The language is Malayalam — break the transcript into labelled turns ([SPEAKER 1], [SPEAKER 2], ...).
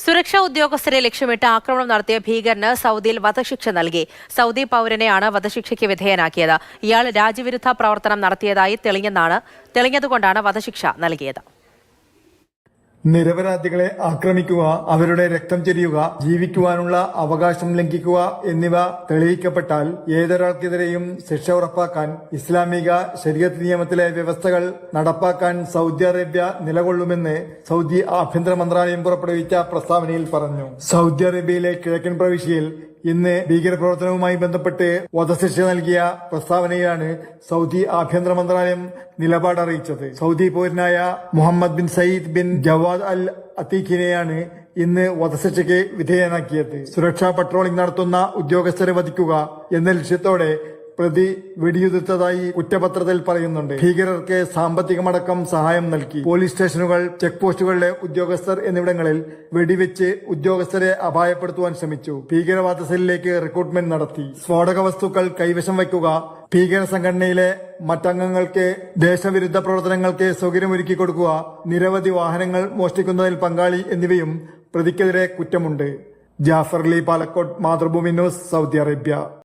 [SPEAKER 1] സുരക്ഷാ ഉദ്യോഗസ്ഥരെ ലക്ഷ്യമിട്ട് ആക്രമണം നടത്തിയ ഭീകരന് സൗദിയിൽ വധശിക്ഷ നൽകി. സൗദി പൗരനെയാണ് വധശിക്ഷയ്ക്ക് വിധേയനാക്കിയത്. ഇയാൾ രാജ്യവിരുദ്ധ പ്രവർത്തനം നടത്തിയതായി തെളിഞ്ഞതുകൊണ്ടാണ് വധശിക്ഷ നൽകിയത്.
[SPEAKER 2] നിരപരാധികളെ ആക്രമിക്കുക, അവരുടെ രക്തം ചൊരിയുക, ജീവിക്കുവാനുള്ള അവകാശം ലംഘിക്കുക എന്നിവ തെളിയിക്കപ്പെട്ടാൽ ഏതൊരാൾക്കെതിരെയും ശിക്ഷ ഉറപ്പാക്കാൻ ഇസ്ലാമിക ശരീഅത്ത് നിയമത്തിലെ വ്യവസ്ഥകൾ നടപ്പാക്കാൻ സൗദി അറേബ്യ നിലകൊള്ളുമെന്ന് സൗദി ആഭ്യന്തര മന്ത്രാലയം പുറപ്പെടുവിച്ച പ്രസ്താവനയിൽ പറഞ്ഞു. സൗദി അറേബ്യയിലെ കിഴക്കൻ പ്രവിശ്യയിൽ ഇന്ന് ഭീകരപ്രവർത്തനവുമായി ബന്ധപ്പെട്ട് വധശിക്ഷ നൽകിയ പ്രസ്താവനയിലാണ് സൗദി ആഭ്യന്തര മന്ത്രാലയം നിലപാട് അറിയിച്ചത്. സൗദി പൗരനായ Muhammad bin Sayyid bin Jawad al അത്തീഖിനെയാണ് ഇന്ന് വധശിക്ഷയ്ക്ക് വിധേയനാക്കിയത്. സുരക്ഷാ പട്രോളിംഗ് നടത്തുന്ന ഉദ്യോഗസ്ഥരെ വധിക്കുക എന്ന ലക്ഷ്യത്തോടെ പ്രതി വെടിയുതിർത്തതായി കുറ്റപത്രത്തിൽ പറയുന്നുണ്ട്. ഭീകരർക്ക് സാമ്പത്തികമടക്കം സഹായം നൽകി. പോലീസ് സ്റ്റേഷനുകൾ, ചെക്ക് പോസ്റ്റുകളിലെ ഉദ്യോഗസ്ഥർ എന്നിവിടങ്ങളിൽ വെടിവെച്ച് ഉദ്യോഗസ്ഥരെ അപായപ്പെടുത്തുവാൻ ശ്രമിച്ചു. ഭീകരവാദ സെല്ലിലേക്ക് റിക്രൂട്ട്മെന്റ് നടത്തി. സ്ഫോടക വസ്തുക്കൾ കൈവശം വയ്ക്കുക, ഭീകര സംഘടനയിലെ മറ്റംഗങ്ങൾക്ക് ദേശവിരുദ്ധ പ്രവർത്തനങ്ങൾക്ക് സൗകര്യമൊരുക്കി കൊടുക്കുക, നിരവധി വാഹനങ്ങൾ മോഷ്ടിക്കുന്നതിൽ പങ്കാളി എന്നിവയും പ്രതിക്കെതിരെ കുറ്റമുണ്ട്. Jafar Ali, Palakkode, Mathrubhumi news, Saudi Arabia.